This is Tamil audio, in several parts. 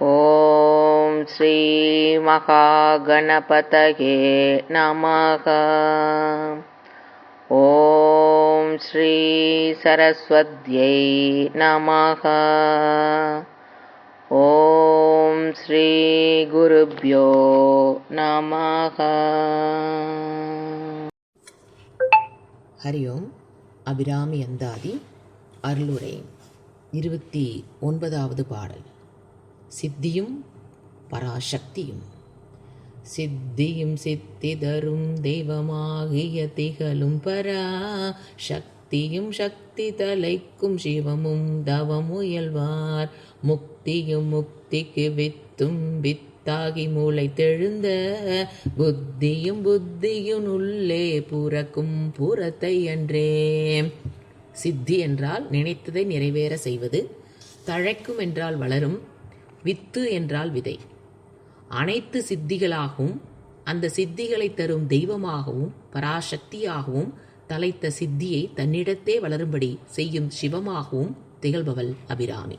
ஓம் ஸ்ரீ மகாகணபதயே நமக. ஓம் ஸ்ரீ சரஸ்வத்யை நமக. ஓம் ஸ்ரீ குருப்யோ நமக. ஹரி ஓம். அபிராமி அந்தாதி அருளுரை 29வது பாடல். சித்தியும் பராசக்தியும். சித்தியும் சித்திதரும் தெய்வமாகிய திகழும் பராசக்தியும் சக்தி தலைக்கும் சிவமும் தவமுயல்வார். முக்தியும் முக்திக்கு வித்தும் வித்தாகி மூளைத்தெழுந்த புத்தியும் புத்தியும் உள்ளே புறக்கும் புறத்தை அன்றே. சித்தி என்றால் நினைத்ததை நிறைவேற செய்வது. தழைக்கும் என்றால் வளரும். வித்து என்றால் விதை. அனைத்து சித்திகளாகவும் அந்த சித்திகளை தரும் தெய்வமாகவும் பராசக்தியாகவும் தலைத்த சித்தியை தன்னிடத்தே வளரும்படி செய்யும் சிவமாகவும் திகழ்பவள் அபிராமி.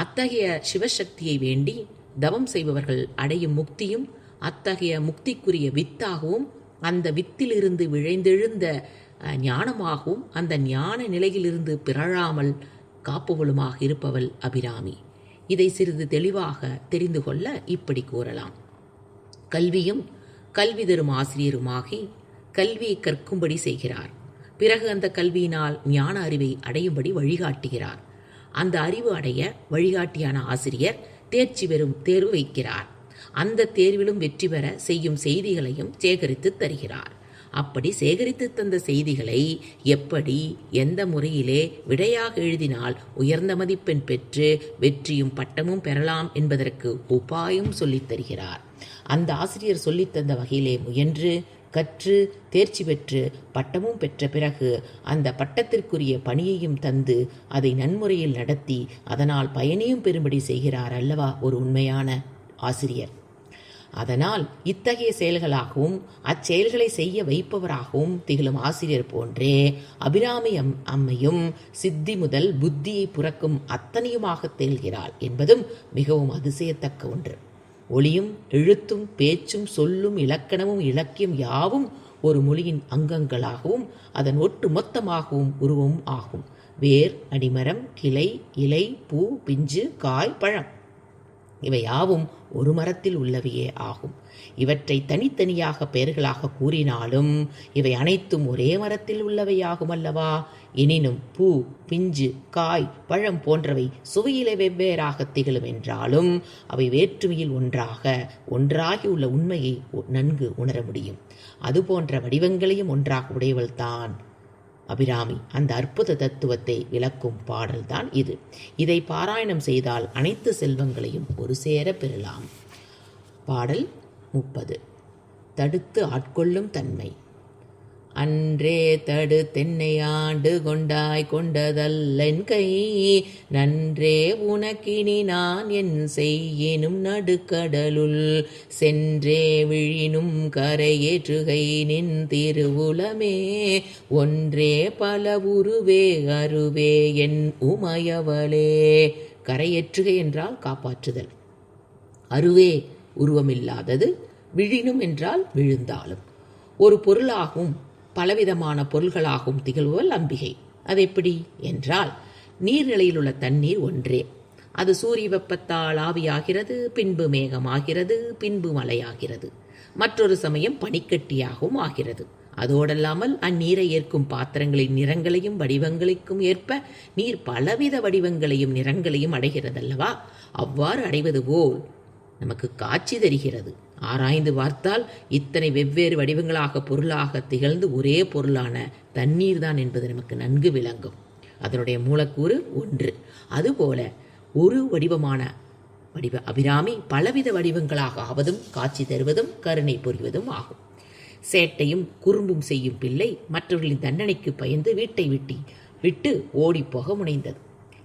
அத்தகைய சிவசக்தியை வேண்டி தவம் செய்பவர்கள் அடையும் முக்தியும் அத்தகைய முக்திக்குரிய வித்தாகவும் அந்த வித்திலிருந்து விழைந்தெழுந்த ஞானமாகவும் அந்த ஞான நிலையிலிருந்து பிறழாமல் காப்புவளுமாக இருப்பவள் அபிராமி. இதை சிறிது தெளிவாக தெரிந்து கொள்ள இப்படி கூறலாம். கல்வியும் கல்வி தரும் ஆசிரியருமாகி கல்வியை கற்கும்படி செய்கிறார். பிறகு அந்த கல்வியினால் ஞான அறிவை அடையும்படி வழிகாட்டுகிறார். அந்த அறிவு அடைய வழிகாட்டியான ஆசிரியர் தேர்ச்சி பெறும் தேர்வு வைக்கிறார். அந்த தேர்விலும் வெற்றி பெற செய்யும் செய்திகளையும் சேகரித்து தருகிறார். அப்படி சேகரித்து தந்த செய்திகளை எப்படி எந்த முறையிலே விடையாக எழுதினால் உயர்ந்த மதிப்பெண் பெற்று வெற்றியும் பட்டமும் பெறலாம் என்பதற்கு உபாயம் சொல்லித் தருகிறார். அந்த ஆசிரியர் சொல்லித்தந்த வகையிலே முயன்று கற்று தேர்ச்சி பெற்று பட்டமும் பெற்ற பிறகு அந்த பட்டத்திற்குரிய பணியையும் தந்து அதை நன்முறையில் நடத்தி அதனால் பயனையும் பெறும்படி செய்கிறார் அல்லவா ஒரு உண்மையான ஆசிரியர். அதனால் இத்தகைய செயல்களாகவும் அச்செயல்களை செய்ய வைப்பவராகவும் திகழும் ஆசிரியர் போன்றே அபிராமி அம்மையும் சித்தி முதல் புத்தியை புறக்கும் அத்தனையுமாக திகழ்கிறாள் என்பதும் மிகவும் அதிசயத்தக்க ஒன்று. ஒளியும் எழுத்தும் பேச்சும் சொல்லும் இலக்கணமும் இலக்கியம் யாவும் ஒரு மொழியின் அங்கங்களாகவும் அதன் ஒட்டு மொத்தமாகவும் உருவம் ஆகும். வேர், அடிமரம், கிளை, இலை, பூ, பிஞ்சு, காய், பழம் இவை யாவும் ஒரு மரத்தில் உள்ளவையே ஆகும். இவற்றை தனித்தனியாக பெயர்களாக கூறினாலும் இவை அனைத்தும் ஒரே மரத்தில் உள்ளவையாகும் அல்லவா. எனினும் பூ, பிஞ்சு, காய், பழம் போன்றவை சுவையிலே வெவ்வேறாக திகழும் என்றாலும் அவை வேற்றுமையில் ஒன்றாகி உள்ள உண்மையை நன்கு உணர முடியும். அதுபோன்ற வடிவங்களையும் ஒன்றாக உடையவள்தான் அபிராமி. அந்த அற்புத தத்துவத்தை விளக்கும் பாடல்தான் இது. இதை பாராயணம் செய்தால் அனைத்து செல்வங்களையும் ஒரு சேர பெறலாம். பாடல் 30. தடுத்து ஆட்கொள்ளும் தன்மை. அன்றே தடு தென்னை ஆண்டு கொண்டாய் கொண்டதல்லென் கை நன்றே உனக்கினி நான் என் செய்யினும் நடுக்கடலுள் சென்றே விழினும் கரையேற்றுகை நின் திருவுலமே ஒன்றே பல உருவே அருவே என் உமையவளே. கரையேற்றுகை என்றால் காப்பாற்றுதல். அருவே உருவமில்லாதது. விழினும் என்றால் விழுந்தாலும். ஒரு பொருளாகவும் பலவிதமான பொருள்களாகவும் திகழ்வல் அம்பிகை. அது எப்படி என்றால் நீர்நிலையில் உள்ள தண்ணீர் ஒன்றே. அது சூரிய வெப்பத்தால் ஆவியாகிறது, பின்பு மேகமாகிறது, பின்பு மழையாகிறது, மற்றொரு சமயம் பனிக்கட்டியாகவும் ஆகிறது. அதோடல்லாமல் அந்நீரை ஏற்கும் பாத்திரங்களின் நிறங்களையும் வடிவங்களுக்கும் ஏற்ப நீர் பலவித வடிவங்களையும் நிறங்களையும் அடைகிறதல்லவா. அவ்வாறு அடைவது போல் நமக்கு காட்சி தருகிறது. ஆராய்ந்து பார்த்தால் இத்தனை வெவ்வேறு வடிவங்களாக பொருளாக திகழ்ந்து ஒரே பொருளான தண்ணீர் தான் என்பது நமக்கு நன்கு விளங்கும். அதனுடைய மூலக்கூறு ஒன்று. அதுபோல ஒரு வடிவமான அபிராமி பலவித வடிவங்களாக ஆவதும் காட்சி தருவதும் கருணை புரிவதும் ஆகும். சேட்டையும் குறும்பும் செய்யும் பிள்ளை மற்றவர்களின் தண்டனைக்கு பயந்து வீட்டை விட்டு ஓடிப்போக முனைந்தது.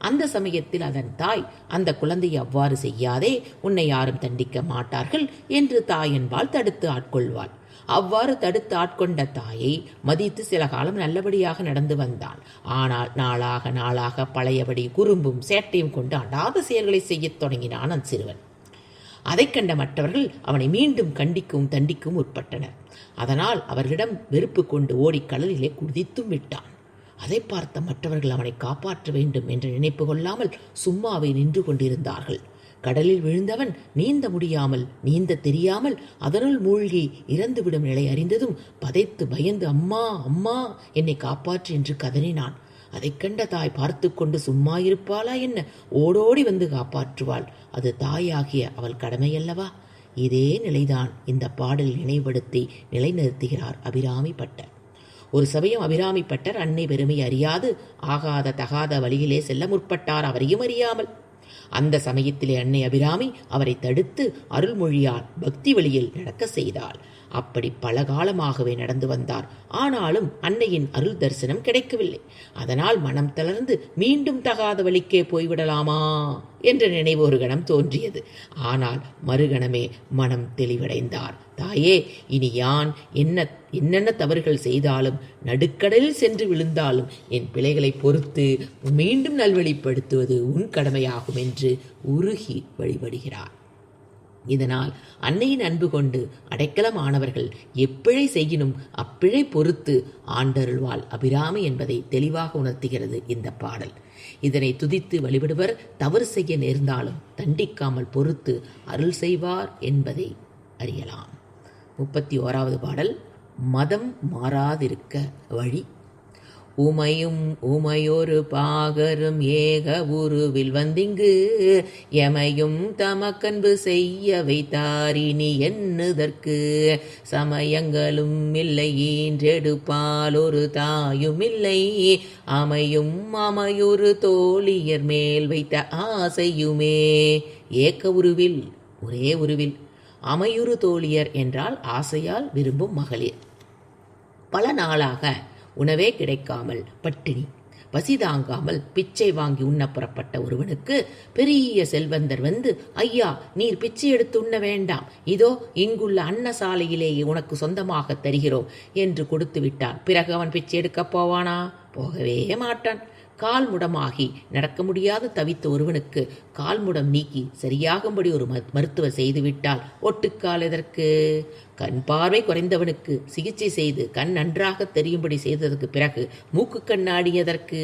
அந்த சமயத்தில் அதன் தாய் அந்த குழந்தையை அவ்வாறு செய்யாதே, உன்னை யாரும் தண்டிக்க மாட்டார்கள் என்று தாயன்பால் தடுத்து ஆட்கொள்வாள். அவ்வாறு தடுத்து ஆட்கொண்ட தாயை மதித்து சில காலம் நல்லபடியாக நடந்து வந்தான். ஆனால் நாளாக நாளாக பழையபடி குறும்பும் சேட்டையும் கொண்டு அடாத செயல்களை செய்யத் தொடங்கினான் அந்த சிறுவன். அதைக் கண்ட மற்றவர்கள் அவனை மீண்டும் கண்டிக்கவும் தண்டிக்கவும் உட்பட்டனர். அதனால் அவர்களிடம் வெறுப்பு கொண்டு ஓடி கடலிலே குதித்தும் விட்டான். அதை பார்த்த மற்றவர்கள் அவனை காப்பாற்ற வேண்டும் என்ற நினைப்பு கொள்ளாமல் சும்மாவே நின்று கொண்டிருந்தார்கள். கடலில் விழுந்தவன் நீந்த முடியாமல், நீந்த தெரியாமல் அதனுள் மூழ்கி இறந்துவிடும் நிலை அறிந்ததும் பதைத்து பயந்து, அம்மா அம்மா என்னை காப்பாற்று என்று கதறினான். அதைக் கண்ட தாய் பார்த்து கொண்டு சும்மா இருப்பாளா என்ன? ஓடோடி வந்து காப்பாற்றுவாள். அது தாயாகிய அவள் கடமையல்லவா? இதே நிலைதான் இந்த பாடல் நினைவுபடுத்தி நிலைநிறுத்துகிறார் அபிராமி பட்டர். ஒரு சமயம் அபிராமி பட்டர் அன்னை பெருமை அறியாது ஆகாத தகாத வழியிலே செல்ல முற்பட்டார், அவரையும் அறியாமல். அந்த சமயத்திலே அன்னை அபிராமி அவரை தடுத்து அருள்மொழியால் பக்தி வழியில் நடக்க செய்தாள். அப்படி பல காலமாகவே நடந்து வந்தார். ஆனாலும் அன்னையின் அருள் தரிசனம் கிடைக்கவில்லை. அதனால் மனம் தளர்ந்து மீண்டும் தகாத வழிக்கே போய்விடலாமா என்ற நினைவு ஒரு கணம் தோன்றியது. ஆனால் மறுகணமே மனம் தெளிவடைந்தார். தாயே, இனி யான் என்னென்ன தவறுகள் செய்தாலும், நடுக்கடலில் சென்று விழுந்தாலும் என் பிழைகளை பொறுத்து மீண்டும் நல்வழிப்படுத்துவது உன் கடமையாகும் என்று உருகி வழிபடுகிறார். இதனால் அன்னையின் அன்பு கொண்டு அடைக்கலமானவர்கள் எப்பிழை செய்யினும் அப்பிழை பொறுத்து ஆண்டருள்வாள் அபிராமி என்பதை தெளிவாக உணர்த்துகிறது இந்த பாடல். இதனை துதித்து வழிபடுவர் தவறு செய்ய நேர்ந்தாலும் தண்டிக்காமல் பொறுத்து அருள் செய்வார் என்பதை அறியலாம். 31வது பாடல். மதம் மாறாதிருக்க வழி. உமையும் உமையொரு பாகரும் ஏக உருவில் வந்திங்கு எமையும் தமக்கன்பு செய்ய வைத்தாரினி எண்ணுதற்கு சமயங்களும் இல்லை ஈன்றெடுப்பால் ஒரு தாயும் இல்லை அமையும் அமையொரு தோழியர் மேல் வைத்த ஆசையுமே. ஏக்க உருவில், ஒரே உருவில். அமையுறு தோழியர் என்றால் ஆசையால் விரும்பும் மகளிர். பல நாளாக உணவே கிடைக்காமல் பட்டினி, பசி தாங்காமல் பிச்சை வாங்கி உண்ண புறப்பட்ட ஒருவனுக்கு பெரிய செல்வந்தர் வந்து, ஐயா, நீர் பிச்சை எடுத்து உண்ண வேண்டாம், இதோ இங்குள்ள அன்னசாலையிலேயே உனக்கு சொந்தமாக தருகிறோம் என்று கொடுத்து விட்டான். பிறகு அவன் பிச்சை எடுக்கப் போவானா? போகவே மாட்டான். கால்முடமாகி நடக்க முடியாது தவித்த ஒருவனுக்கு கால்முடம் நீக்கி சரியாகும்படி ஒரு மருத்துவர் செய்துவிட்டால் ஒட்டுக்கால் எதற்கு? கண் பார்வை குறைந்தவனுக்கு சிகிச்சை செய்து கண் நன்றாக தெரியும்படி செய்ததற்கு பிறகு மூக்கு கண்ணாடி எதற்கு?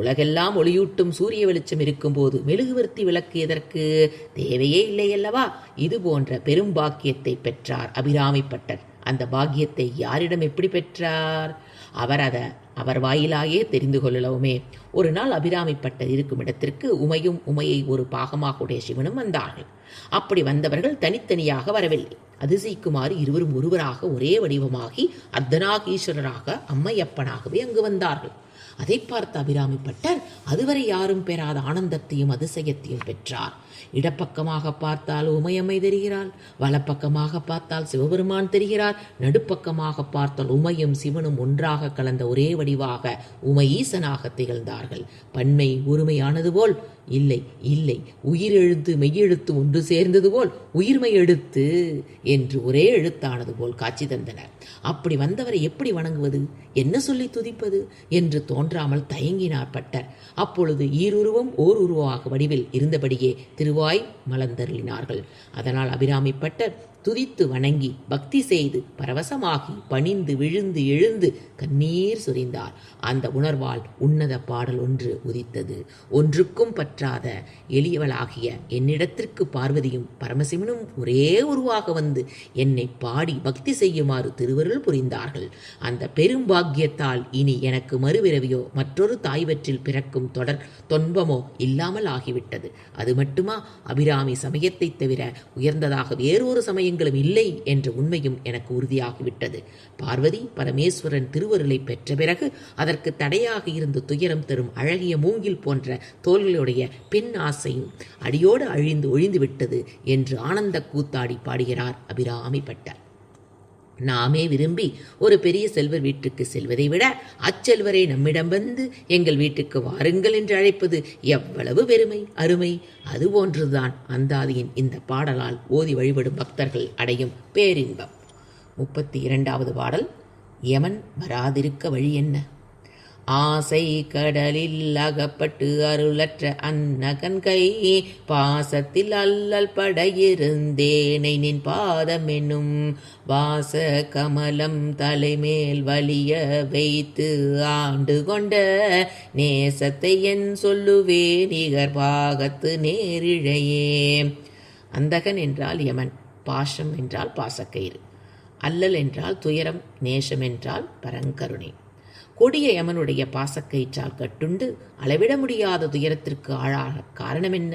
உலகெல்லாம் ஒளியூட்டும் சூரிய வெளிச்சம் இருக்கும்போது மெழுகுவர்த்தி விளக்கு எதற்கு? தேவையே இல்லை அல்லவா? இது போன்ற பெரும் பாக்கியத்தை பெற்றார் அபிராமி பட்டர். அந்த பாக்கியத்தை யாரிடம் எப்படி பெற்றார்? அவர் வாயிலாயே தெரிந்து கொள்ளலாமே. ஒரு நாள் அபிராமி பட்டர் இருக்கும் இடத்திற்கு உமையும் உமையை ஒரு பாகமாக உடைய சிவனும் வந்தார்கள். அப்படி வந்தவர்கள் தனித்தனியாக வரவில்லை. அதிசயிக்குமாறு இருவரும் ஒருவராக ஒரே வடிவமாகி அர்த்தநாகீஸ்வரராக அம்மையப்பனாகவே அங்கு வந்தார்கள். அதை பார்த்த அபிராமி பட்டர் அதுவரை யாரும் பெறாத ஆனந்தத்தையும் அதிசயத்தையும் பெற்றார். இடப்பக்கமாக பார்த்தால் உமையம்மை தெரிகிறாள், வலப்பக்கமாக பார்த்தால் சிவபெருமான் தெரிகிறார், நடுப்பக்கமாக பார்த்தால் உமையும் சிவனும் ஒன்றாக கலந்த ஒரே வடிவாக உமை ஈசனாக திகழ்ந்தார்கள். பன்மை ஒருமையானது போல் இல்லை இல்லை, உயிரெழுத்து மெய்யெழுத்து ஒன்று சேர்ந்தது போல் உயிர்மை எழுத்து என்று ஒரே எழுத்தானது போல் காட்சி தந்தனர். அப்படி வந்தவரை எப்படி வணங்குவது, என்ன சொல்லி துதிப்பது என்று தோன்றாமல் தயங்கினார் பட்டர். அப்பொழுது ஈருருவம் ஓர் உருவமாக வடிவில் இருந்தபடியே திருவாய் மலர்ந்தருளினார்கள். அதனால் அபிராமி பட்டர் துதித்து வணங்கி பக்தி செய்து பரவசமாகி பணிந்து விழுந்து எழுந்து கண்ணீர் சுரிந்தார். அந்த உணர்வால் உன்னத பாடல் ஒன்று உதித்தது. ஒன்றுக்கும் பற்றாத எளியவளாகிய என்னிடத்திற்கு பார்வதியும் பரமசிவனும் ஒரே உருவாக வந்து என்னை பாடி பக்தி செய்யுமாறு திருவருள் புரிந்தார்கள். அந்த பெரும் பாக்கியத்தால் இனி எனக்கு மறுபிறவியோ மற்றொரு தாய்வற்றில் பிறக்கும் தொடர் தொன்பமோ இல்லாமல் ஆகிவிட்டது. அது மட்டுமா, அபிராமி சமயத்தை தவிர உயர்ந்ததாக வேறொரு சமயம் இல்லை என்ற உண்மையும் எனக்கு உறுதியாகிவிட்டது. பார்வதி பரமேஸ்வரன் திருவருளை பெற்ற பிறகு அதற்கு தடையாக இருந்த துயரம் தரும் அழகிய மூங்கில் போன்ற தோள்களுடைய பெண் ஆசையும் அடியோடு அழிந்து ஒழிந்து விட்டது என்று ஆனந்த கூத்தாடி பாடுகிறார் அபிராமி பட்டர். நாமே விரும்பி ஒரு பெரிய செல்வர் வீட்டுக்கு செல்வதை விட அச்செல்வரை நம்மிடம் வந்து எங்கள் வீட்டுக்கு வாருங்கள் என்று அழைப்பது எவ்வளவு பெருமை அருமை. அதுபோன்றுதான் அந்தாதியின் இந்த பாடலால் ஓதி வழிபடும் பக்தர்கள் அடையும் பேரின்பம். 32வது பாடல். யமன் வராதிருக்க வழி என்ன? ஆசை கடலில் அகப்பட்டு அருளற்ற அன்னகன் கை பாசத்தில் அல்லல் படையிருந்தேனை நின் பாதம் என்னும் வாச கமலம் தலைமேல் வலிய வைத்து ஆண்டு கொண்ட நேசத்தை என் சொல்லுவே நிகர் பாகத்து நேரிழையே. அந்தகன் என்றால் யமன், பாசம் என்றால் பாசக்கயிறு, அல்லல் என்றால் துயரம், நேசம் என்றால் பரங்கருணை. கொடிய யமனுடைய பாசக்கயிற்றால் கட்டுண்டு அளவிட முடியாத துயரத்திற்கு ஆளாக காரணம் என்ன?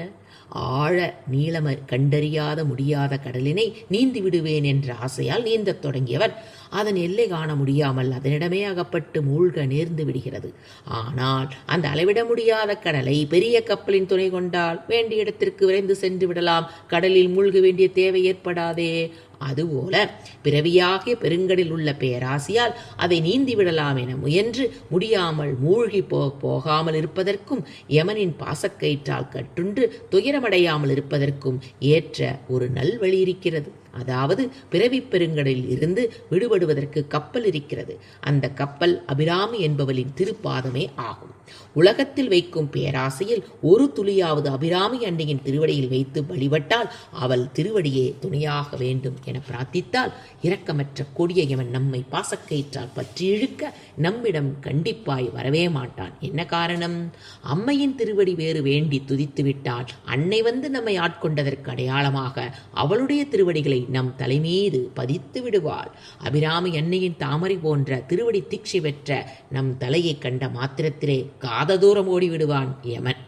ஆழ நீளம கண்டறியாத முடியாத கடலினை நீந்தி விடுவேன் என்ற ஆசையால் நீந்தத் தொடங்கியவர் அதன் எல்லை காண முடியாமல் அதனிடமே அகப்பட்டு மூழ்க நேர்ந்து விடுகிறது. ஆனால் அந்த அளவிட முடியாத கடலை பெரிய கப்பலின் துணை கொண்டால் வேண்டிய இடத்திற்கு விரைந்து சென்று விடலாம், கடலில் மூழ்க வேண்டிய தேவை ஏற்படாதே. அதுபோல பிறவியாகிய பெருங்கடில் உள்ள பேராசியால் அதை நீந்தி விடலாம் என முயன்று முடியாமல் மூழ்கி போகாமல் இருப்பதற்கும் யமனின் பாசக்கயிற்றால் கட்டுண்டு துயரமடையாமல் இருப்பதற்கும் ஏற்ற ஒரு நல்வழி இருக்கிறது. அதாவது பிறவி பெருங்கடலில் இருந்து விடுபடுவதற்கு கப்பல் இருக்கிறது. அந்த கப்பல் அபிராமி என்பவளின் திருப்பாதமே ஆகும். உலகத்தில் வைக்கும் பேராசையில் ஒரு துளியாவது அபிராமி அன்னையின் திருவடியில் வைத்து வழிபட்டால் அவள் திருவடியே துணையாக வேண்டும் என பிரார்த்தித்தால் இரக்கமற்ற கொடிய யமன் நம்மை பாசக்கயிற்றால் பற்றி இழுக்க நம்மிடம் கண்டிப்பாய் வரவே மாட்டான். என்ன காரணம்? அம்மையின் திருவடி வேறு வேண்டி துதித்து விட்டால் அன்னை வந்து நம்மை ஆட்கொண்டதற்கு அடையாளமாக அவளுடைய திருவடிகளை நம் தலைமீது பதித்து விடுவாள். அபிராமி அன்னையின் தாமரை போன்ற திருவடி தீட்சை பெற்ற நம் தலையை கண்ட மாத்திரத்திலே காத தூரம் ஓடிவிடுவான் யமன்.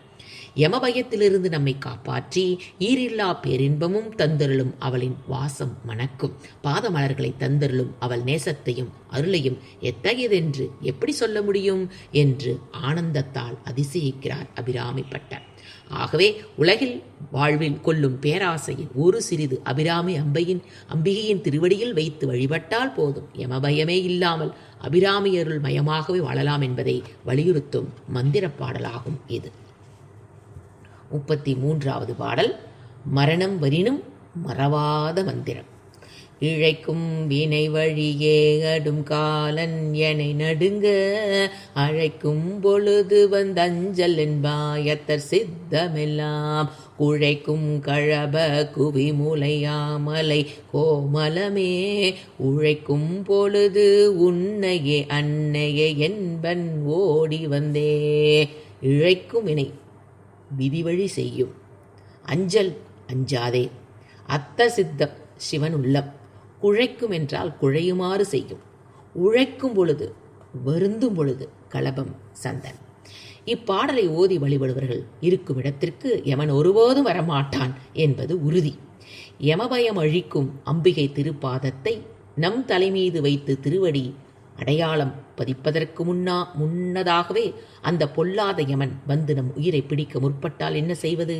யமபயத்திலிருந்து நம்மை காப்பாற்றி ஈரில்லா பேரின்பமும் தந்தருளும் அவளின் வாசம் மணக்கும் பாதமலர்களை தந்தருளும் அவள் நேசத்தையும் அருளையும் எத்தகையதென்று எப்படி சொல்ல முடியும் என்று ஆனந்தத்தால் அதிசயிக்கிறார் அபிராமி பட்டர். ஆகவே உலகில் வாழ்வில் கொள்ளும் பேராசையின் ஒரு சிறிது அபிராமி அம்பிகையின் திருவடியில் வைத்து வழிபட்டால் போதும். யமபயமே இல்லாமல் அபிராமி அருள் மயமாகவே வாழலாம் என்பதை வலியுறுத்தும் மந்திர பாடலாகும் இது. 33வது பாடல். மரணம் வரினும் மறவாத மந்திரம். இழைக்கும் வினை வழியே அடும் காலன் எனை நடுங்க அழைக்கும் பொழுது வந்தஞ்சல் என்பாயத்தர் சித்தமெல்லாம் உழைக்கும் கழப குவி முலையாமலை கோமலமே உழைக்கும் பொழுது உன்னையே அன்னையே என்பன் ஓடி வந்தே. இழைக்கும் வினை விதிவழி செய்யும், அஞ்சல் அஞ்சாதே, அத்த சித்தம் சிவன் உள்ளம். குழைக்கும் என்றால் குழையுமாறு செய்யும், உழைக்கும் பொழுது வருந்தும் பொழுது களபம் சந்தன். இப்பாடலை ஓதி வழிபடுவர்கள் இருக்கும் இடத்திற்கு யமன் ஒருபோதும் வரமாட்டான் என்பது உறுதி. யமபயம் அழிக்கும் அம்பிகை திருப்பாதத்தை நம் தலைமீது வைத்து திருவடி அடையாளம் பதிப்பதற்கு முன்னதாகவே அந்த பொல்லாத யமன் வந்து நம் உயிரை பிடிக்க முற்பட்டால் என்ன செய்வது?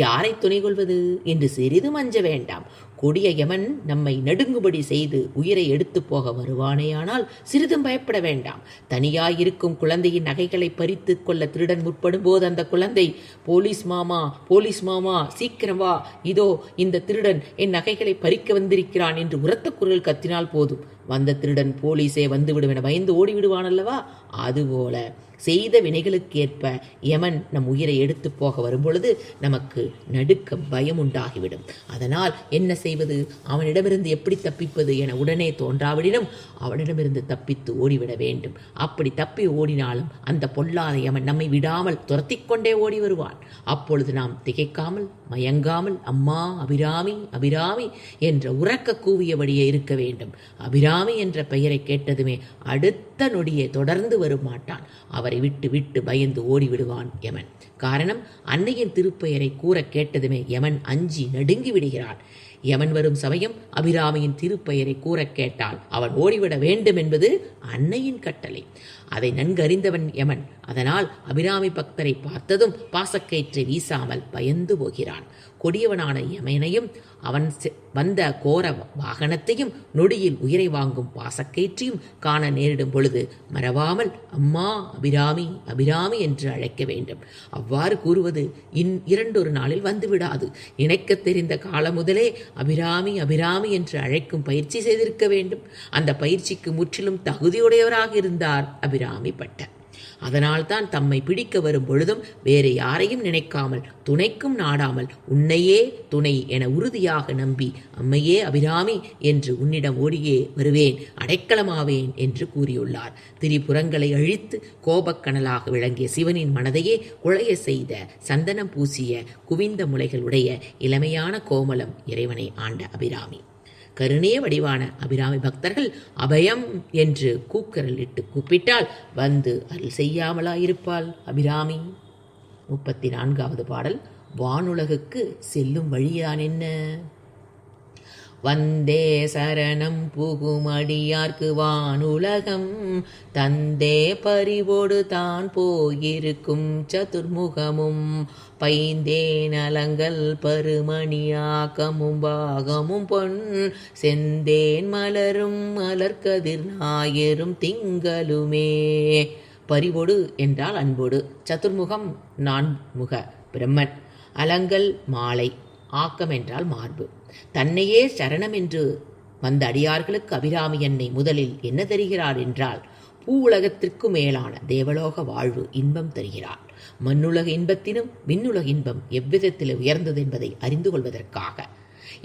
யாரை துணை கொள்வது என்று சிறிதும் அஞ்ச வேண்டாம். கொடிய யமன் நம்மை நடுங்கும்படி செய்து உயிரை எடுத்து போக வருவானேயானால் சிறிதும் பயப்பட வேண்டாம். தனியாயிருக்கும் குழந்தையின் நகைகளை பறித்து கொள்ள திருடன் முற்படும் போது அந்த குழந்தை போலீஸ் மாமா சீக்கிரம் வா, இதோ இந்த திருடன் என் நகைகளை பறிக்க வந்திருக்கிறான் என்று உரத்த குரல் கத்தினால் போதும், வந்த திருடன் போலீஸே வந்துவிடும் என பயந்து ஓடிவிடுவான் அல்லவா? அதுபோல செய்த வினைகளுக்கேற்ப யமன் நம் உயிரை எடுத்து போக வரும்பொழுது நமக்கு நடுக்க பயம் உண்டாகிவிடும். அதனால் என்ன செய்வது, அவனிடமிருந்து எப்படி தப்பிப்பது என உடனே தோன்றாவிடினும் அவனிடமிருந்து தப்பித்து ஓடிவிட வேண்டும். அப்படி தப்பி ஓடினாலும் அந்த பொல்லாத யமன் நம்மை விடாமல் துரத்தி கொண்டே ஓடி வருவான். அப்பொழுது நாம் திகைக்காமல் மயங்காமல் அம்மா அபிராமி அபிராமி என்ற உரக்க கூவியபடியே இருக்க வேண்டும். அபிராமி என்ற பெயரை கேட்டதுமே அடுத்த நொடியே தொடர்ந்து வருமாட்டான். அவரை விட்டு விட்டு பயந்து ஓடிவிடுவான் யமன். காரணம், அன்னையின் திருப்பெயரை கூற கேட்டதுமே யமன் அஞ்சி நடுங்கி விடுகிறான். யமன் வரும் சமயம் அபிராமியின் திருப்பெயரை கூற கேட்டால் அவன் ஓடிவிட வேண்டும் என்பது அன்னையின் கட்டளை. அதை நன்கறிந்தவன் யமன். அதனால் அபிராமி பக்தரை பார்த்ததும் பாசக்கயிற்றை வீசாமல் பயந்து போகிறான். கொடியவனான யமனையும் அவன் வந்த கோர வாகனத்தையும் நொடியில் உயிரை வாங்கும் பாசக்கயிற்றையும் காண நேரிடும் பொழுது மறவாமல் அம்மா அபிராமி அபிராமி என்று அழைக்க வேண்டும். அவ்வாறு அவ்வாறு கூறுவது இரண்டொரு நாளில் வந்துவிடாது. நினைக்கத் தெரிந்த காலம் முதலே அபிராமி அபிராமி என்று அழைக்கும் பயிற்சி செய்திருக்க வேண்டும். அந்த பயிற்சிக்கு முற்றிலும் தகுதியுடையவராக இருந்தார் அபிராமி பட்டர். அதனால்தான் தம்மை பிடிக்க வரும் பொழுதும் வேறு யாரையும் நினைக்காமல், துணைக்கும் நாடாமல், உன்னையே துணை என உறுதியாக நம்பி, அம்மையே அபிராமி என்று உன்னிடம் ஓடியே வருவேன், அடைக்கலமாவேன் என்று கூறியுள்ளார். திரிபுரங்களை அழித்து கோபக்கனலாக விளங்கிய சிவனின் மனதையே குழைய செய்த, சந்தனம் பூசிய குவிந்த முலைகளுடைய இளமையான கோமலம் இறைவனை ஆண்ட அபிராமி. கருணைய வடிவான அபிராமி பக்தர்கள் அபயம் என்று கூக்குரல் இட்டு கூப்பிட்டால் வந்து அருள் செய்யாமலாயிருப்பாள் அபிராமி. 34வது பாடல். வானுலகுக்கு செல்லும் வழியான் என்ன? வந்தே சரணம் புகுமடியார்க்கு வானுலகம் தந்தே பறிவோடு தான் போயிருக்கும் சதுர்முகமும் பைந்தே நலங்கள் பருமணியாக்கமும் பாகமும் பொன் செந்தேன் மலரும் மலர்கதிர் ஞாயிறும் திங்களுமே. பறிவோடு என்றால் அன்போடு, சதுர்முகம் நான்முக பிரம்மன், அலங்கல் மாலை, ஆக்கம் என்றால் மார்பு. தன்னையே சரணம் என்று வந்த அடியார்களுக்கு அபிராமி அன்னை முதலில் என்ன தருகிறார் என்றால், பூ உலகத்திற்கு மேலான தேவலோக வாழ்வு இன்பம் தருகிறார். மண்ணுலக இன்பத்தினும் விண்ணுலக இன்பம் எவ்விதத்தில் உயர்ந்தது என்பதை அறிந்து கொள்வதற்காக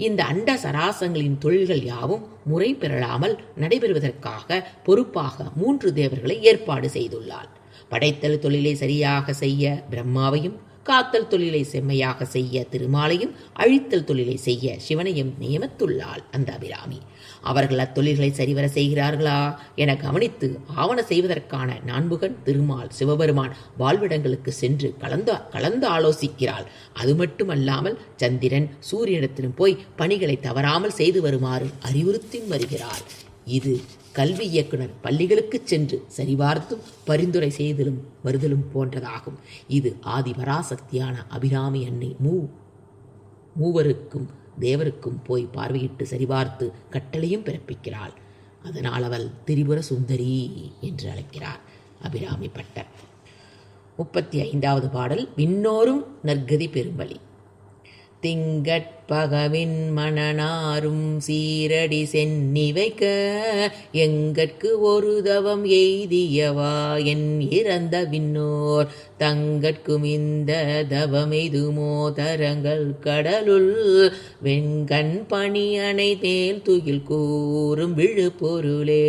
இந்த அண்ட சராசங்களின் தொழில்கள் யாவும் முறை பெறலாமல் நடைபெறுவதற்காக பொறுப்பாக 3 தேவர்களை ஏற்பாடு செய்துள்ளார். படைத்தல் தொழிலை சரியாக செய்ய பிரம்மாவையும், காத்தல் தொழிலை செம்மையாக செய்ய திருமாலையும், அழித்தல் தொழிலை செய்ய சிவனையும் நியமித்துள்ளாள் அந்த அபிராமி. அவர்கள் அத்தொழில்களை சரிவர செய்கிறார்களா என கவனித்து ஆவண செய்வதற்கான நான்முகன் திருமால் சிவபெருமான் வாழ்விடங்களுக்கு சென்று கலந்து ஆலோசிக்கிறாள். அது மட்டுமல்லாமல் சந்திரன் சூரியனிடத்திலும் போய் பணிகளை தவறாமல் செய்து வருமாறு அறிவுறுத்தி வருகிறாள். இது கல்வி இயக்குனர் பள்ளிகளுக்கு சென்று சரிபார்த்தும் பரிந்துரை செய்தலும் வருதலும் போன்றதாகும். இது ஆதிபராசக்தியான அபிராமி அன்னை மூவருக்கும் தேவருக்கும் போய் பார்வையிட்டு சரிபார்த்து கட்டளையும் பிறப்பிக்கிறாள். அதனால் அவள் திரிபுர சுந்தரி என்று அழைக்கிறார் அபிராமி பட்டர். 35வது பாடல். விண்ணோரும் நற்கதி பெரும்பலி. திங்கட்பகவின் மணனாரும் சீரடி சென்னி வைக்க எங்கட்கு ஒரு தவம் எய்தியவா என் இறந்த விண்ணோர் தங்கட்கும் இந்த தவமெய்துமோ தரங்கள் கடலுள் வெண்கண் பணி அணை தேல் துயில் கூறும் விழு பொருளே.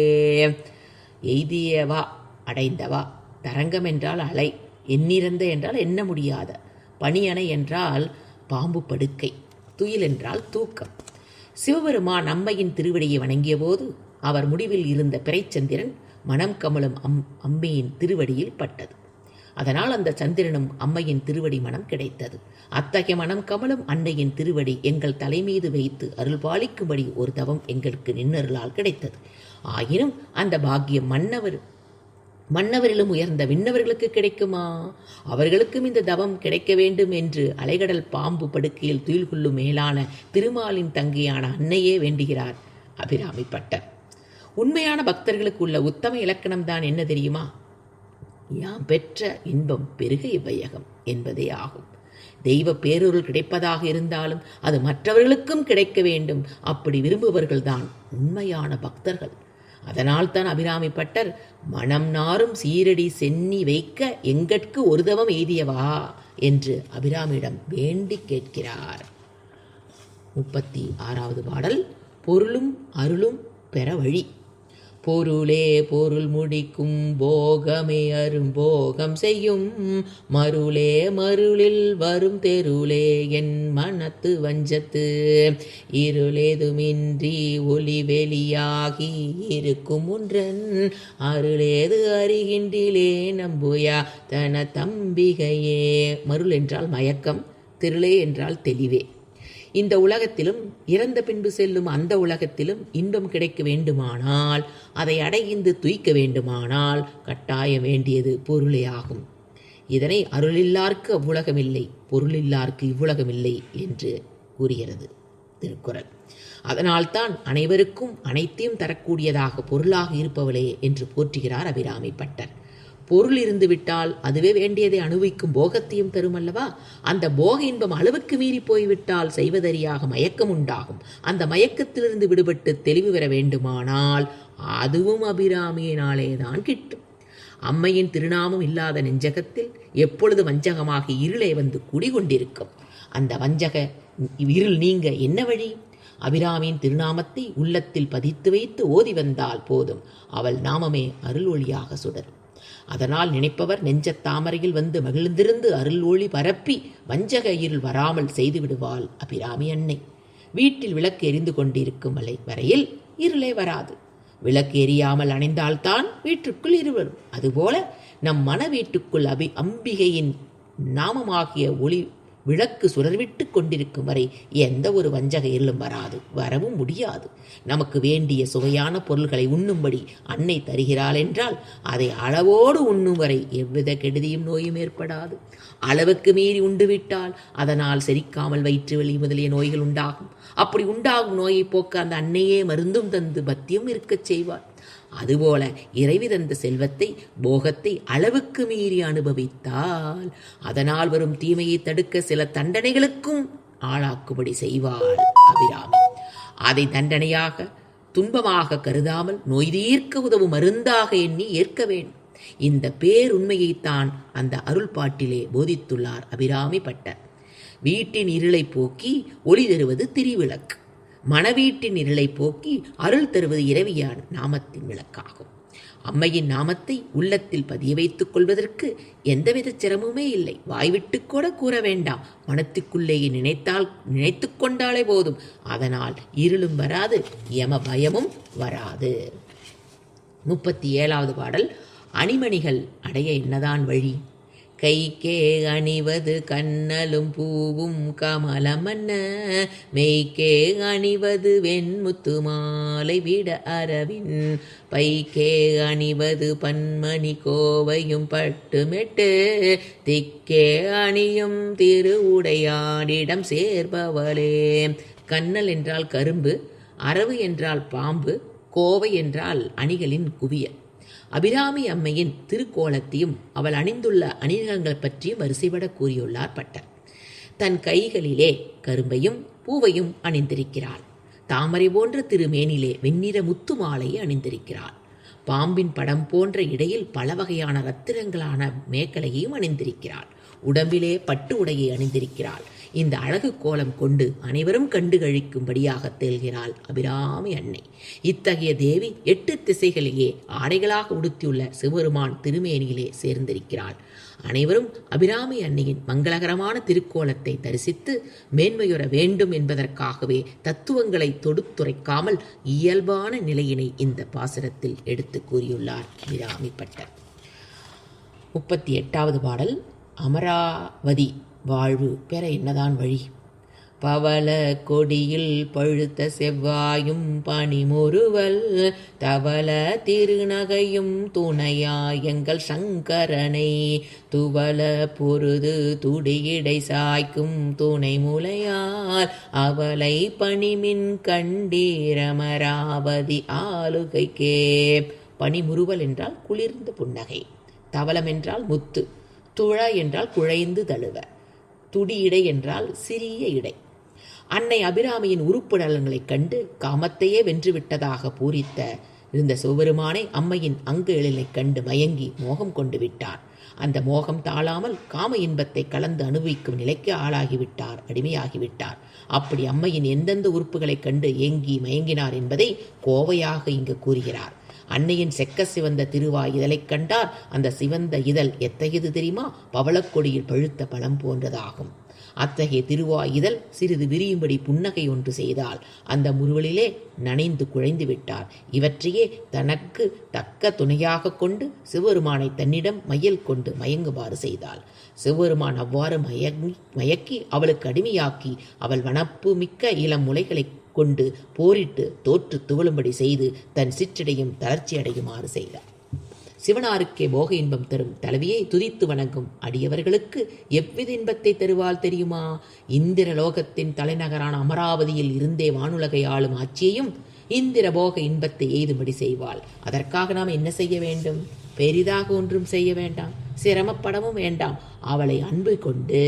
எய்தியவா அடைந்தவா, தரங்கம் என்றால் அலை, எண்ணிறந்த என்றால் எண்ண முடியாத, பணியணை என்றால் பாம்பு படுக்கை, துயில் என்றால் தூக்கம். சிவபெருமான் அம்மையின் திருவடியை வணங்கிய போது அவர் முடிவில் இருந்த பிறைச்சந்திரன் மனம் கமலும் அம்மையின் திருவடியில் பட்டது. அதனால் அந்த சந்திரனும் அம்மையின் திருவடி மனம் கிடைத்தது. அத்தகைய மனம் கமலும் அன்னையின் திருவடி எங்கள் தலைமீது வைத்து அருள்பாலிக்கும்படி ஒரு தவம் எங்களுக்கு நின்னருளால் கிடைத்தது. ஆயினும் அந்த பாக்கியம் மன்னவரிலும் உயர்ந்த விண்ணவர்களுக்கு கிடைக்குமா? அவர்களுக்கும் இந்த தவம் கிடைக்க வேண்டும் என்று அலைகடல் பாம்பு படுக்கையில் துயில் கொள்ளும் மேலான திருமாலின் தங்கையான அன்னையே வேண்டுகிறார் அபிராமி பட்டர். உண்மையான பக்தர்களுக்கு உள்ள உத்தம இலக்கணம் தான் என்ன தெரியுமா? யாம் பெற்ற இன்பம் பெருக இவ்வையகம் என்பதே ஆகும். தெய்வ பேரொருள் கிடைப்பதாக இருந்தாலும் அது மற்றவர்களுக்கும் கிடைக்க வேண்டும். அப்படி விரும்புபவர்கள்தான் உண்மையான பக்தர்கள். அதனால்தான் அபிராமி பட்டர் மனம் நாரும் சீரடி சென்னி வைக்க எங்கட்கு ஒரு தவம் எய்தியவா என்று அபிராமியிடம் வேண்டி கேட்கிறார். 36வது பாடல். பொருளும் அருளும் பெற வழி. பொருளே பொருள் முடிக்கும் போகமே அரும்போகம் செய்யும் மருளே மருளில் வரும் தெருளே என் மனத்து வஞ்சத்து இருளேதுமின்றி ஒளி வெளியாகி இருக்கும் ஒன்றன் அருளேது அறிகின்றிலே நம்புயா தன தம்பிகையே. மருள் என்றால் மயக்கம், தெருளே என்றால் தெளிவே. இந்த உலகத்திலும் இறந்த பின்பு செல்லும் அந்த உலகத்திலும் இன்பம் கிடைக்க வேண்டுமானால், அதை அடைந்து துய்க்க வேண்டுமானால் கட்டாய வேண்டியது பொருளே ஆகும். இதனை அருளில்லார்க்கு அவ்வுலகமில்லை, பொருளில்லார்க்கு இவ்வுலகமில்லை என்று கூறுகிறது திருக்குறள். அதனால்தான் அனைவருக்கும் அனைத்தையும் தரக்கூடியதாக பொருளாக இருப்பவளே என்று போற்றுகிறார் அபிராமி பட்டர். பொருள் இருந்து விட்டால் அதுவே வேண்டியதை அனுபவிக்கும் போகத்தையும் தரும் அல்லவா? அந்த போக இன்பம் அளவுக்கு மீறி போய்விட்டால் செய்வதறியாக மயக்கம் உண்டாகும். அந்த மயக்கத்திலிருந்து விடுபட்டு தெளிவு பெற வேண்டுமானால் அதுவும் அபிராமியினாலேதான் கிட்டும். அம்மையின் திருநாமம் இல்லாத நெஞ்சகத்தில் எப்பொழுது வஞ்சகமாக இருளே வந்து குடிகொண்டிருக்கும். அந்த வஞ்சக இருள் நீங்க என்ன வழி? அபிராமியின் திருநாமத்தை உள்ளத்தில் பதித்து வைத்து ஓதி வந்தால் போதும். அவள் நாமமே அருள் ஒளியாக சுடரும். அதனால் நினைப்பவர் நெஞ்சத் தாமரையில் வந்து மகிழ்ந்திருந்து அருள் ஒளி பரப்பி வஞ்சக இருள் வராமல் செய்து விடுவாள் அபிராமி அன்னை. வீட்டில் விளக்கு எரிந்து கொண்டிருக்கும் வரையில் இருளே வராது. விளக்கு எரியாமல் அணைந்தால்தான் வீட்டுக்குள் இருவரும். அதுபோல நம் மன வீட்டுக்குள் அம்பிகையின் நாமமாகிய ஒளி விளக்கு சுடர்விட்டு கொண்டிருக்கும் வரை எந்த ஒரு வஞ்சக இருளும் வராது, வரவும் முடியாது. நமக்கு வேண்டிய சுவையான பொருள்களை உண்ணும்படி அன்னை தருகிறாள் என்றால் அதை அளவோடு உண்ணும் வரை எவ்வித கெடுதியும் நோயும் ஏற்படாது. அளவுக்கு மீறி உண்டுவிட்டால் அதனால் செரிக்காமல் வயிற்று வலி முதலிய நோய்கள் உண்டாகும். அப்படி உண்டாகும் நோயை போக்க அந்த அன்னையே மருந்தும் தந்து பத்தியும் இருக்கச் செய்வாள். அதுபோல இறைவி தந்த செல்வத்தை போகத்தை அளவுக்கு மீறி அனுபவித்தால் அதனால் வரும் தீமையை தடுக்க சில தண்டனைகளுக்கும் ஆளாக்கும்படி செய்வாள் அபிராமி. அதை தண்டனையாக துன்பமாக கருதாமல் நோய் தீர்க்க உதவும் மருந்தாக எண்ணி ஏற்க வேண்டும். இந்த பேருண்மையைத்தான் அந்த அருள் பாட்டிலே போதித்துள்ளார் அபிராமி பட்டர். வீட்டின் இருளை போக்கி ஒளி தருவது திரிவிளக்கு. மணவீட்டின் இருளை போக்கி அருள் தருவது இறைவியான் நாமத்தின் விளக்காகும். அம்மையின் நாமத்தை உள்ளத்தில் பதிய வைத்துக் கொள்வதற்கு எந்தவித சிரமமே இல்லை. வாய்விட்டு கூட கூற வேண்டாம். மனத்துக்குள்ளேயே நினைத்து கொண்டாலே போதும். அதனால் இருளும் வராது, யம பயமும் வராது. 37வது பாடல். அணிமணிகள் அடைய என்னதான் வழி? கைக்கே அணிவது கண்ணலும் பூவும் கமலமன்ன, மெய்க்கே அணிவது வெண்முத்து மாலை விட அரவின், பைக்கே அணிவது பன்மணி கோவையும் பட்டுமெட்டு, திக்கே அணியும் திருவுடையாடிடம் சேர்பவளே. கண்ணல் என்றால் கரும்பு, அரவு என்றால் பாம்பு, கோவை என்றால் அணிகளின் குவியல். அபிராமி அம்மையின் திருக்கோலத்தையும் அவள் அணிந்துள்ள அணிகங்கள் பற்றியும் வரிசைபட கூறியுள்ளார் பட்டர். தன் கைகளிலே கரும்பையும் பூவையும் அணிந்திருக்கிறாள். தாமரை போன்ற திருமேனிலே வெண்ணிற முத்து மாலையை அணிந்திருக்கிறாள். பாம்பின் படம் போன்ற இடையில் பல வகையான ரத்தினங்களான மேக்கலையையும் அணிந்திருக்கிறாள். உடம்பிலே பட்டு உடையை அணிந்திருக்கிறாள். இந்த அழகு கோலம் கொண்டு அனைவரும் கண்டு கழிக்கும்படியாக திகழ்கிறாள் அபிராமி அன்னை. இத்தகைய தேவி 8 திசைகளிலே ஆடைகளாக உடுத்தியுள்ள சிவபெருமான் திருமேனியிலே சேர்ந்திருக்கிறாள். அனைவரும் அபிராமி அன்னையின் மங்களகரமான திருக்கோலத்தை தரிசித்து மேன்மையுற வேண்டும் என்பதற்காகவே தத்துவங்களை தொடுத்துரைக்காமல் இயல்பான நிலையினை இந்த பாசுரத்தில் எடுத்து கூறியுள்ளார் அபிராமி பட்டர். 38வது பாடல். அமராவதி வாழ்வு பெற என்னதான் வழி? பவள கொடியில் பழுத்த செவ்வாயும் பனிமுறுவல், தவள திருநகையும் துணையாய் எங்கள் சங்கரனை, துவள பொருது துடியிடை சாய்க்கும் துணை முலையால், அவளை பனிமின் கண்டீரமராவதி ஆளுகைக்கே. பனிமுறுவல் என்றால் குளிர்ந்த புன்னகை, தவளம் என்றால் முத்து, துழ என்றால் குழைந்து தழுவ, துடியிடை என்றால் சிறிய இடை. அன்னை அபிராமியின் உருப்புடலங்களைக் கண்டு காமத்தையே வென்றுவிட்டதாக பூரித்த இருந்த சிவபெருமானை அம்மையின் அங்கு எழிலைக் கண்டு மயங்கி மோகம் கொண்டு விட்டார். அந்த மோகம் தாழாமல் காம இன்பத்தை கலந்து அனுபவிக்கும் நிலைக்கு ஆளாகிவிட்டார், அடிமையாகிவிட்டார். அப்படி அம்மையின் எந்தெந்த உறுப்புகளைக் கண்டு ஏங்கி மயங்கினார் என்பதை கோவையாக இங்கு கூறுகிறார். அன்னையின் செக்க சிவந்த திருவாய் இதழைக் கண்டார். அந்த சிவந்த இதழ் எத்தகையது தெரியுமா? பவளக்கொடியில் பழுத்த பழம் போன்றதாகும். அத்தகைய திருவாய் இதழ் சிறிது விரியும்படி புன்னகை ஒன்று செய்தால் அந்த முறுவலிலே நனைந்து குழைந்து விட்டார். இவற்றையே தனக்கு தக்க துணையாக கொண்டு சிவபெருமானை தன்னிடம் மையல் கொண்டு மயங்குமாறு செய்தாள். சிவபெருமான் அவ்வாறு மயக்கி அவளுக்கு அடிமையாக்கி அவள் வனப்பு மிக்க இளம் முளைகளை கொண்டு போரிட்டு தோற்று துவளும்படி செய்து தன் சிற்றடையும் தளர்ச்சி அடையுமாறு செய்தார். சிவனாருக்கே போக இன்பம் தரும் தலைவியை துதித்து வணங்கும் அடியவர்களுக்கு எவ்வித இன்பத்தை தருவாள் தெரியுமா? இந்திர லோகத்தின் தலைநகரான அமராவதியில் இருந்தே வானுலகை ஆளும் ஆட்சியையும் இந்திர போக இன்பத்தை எய்தும்படி செய்வாள். அதற்காக நாம் என்ன செய்ய வேண்டும்? பெரிதாக ஒன்றும் செய்ய வேண்டாம், சிரமப்படவும் வேண்டாம். அவளை அன்பு கொண்டு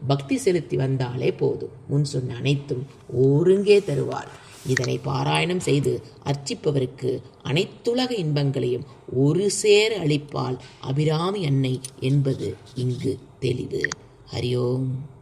பக்தி செலுத்தி வந்தாலே போதும். முன் சொன்ன அனைத்தும் ஒருங்கே தருவாள். இதனை பாராயணம் செய்து அர்ச்சிப்பவருக்கு அனைத்துலக இன்பங்களையும் ஒரு சேர அளிப்பாள் அபிராமி அன்னை என்பது இங்கு தெளிவு. ஹரி ஓம்.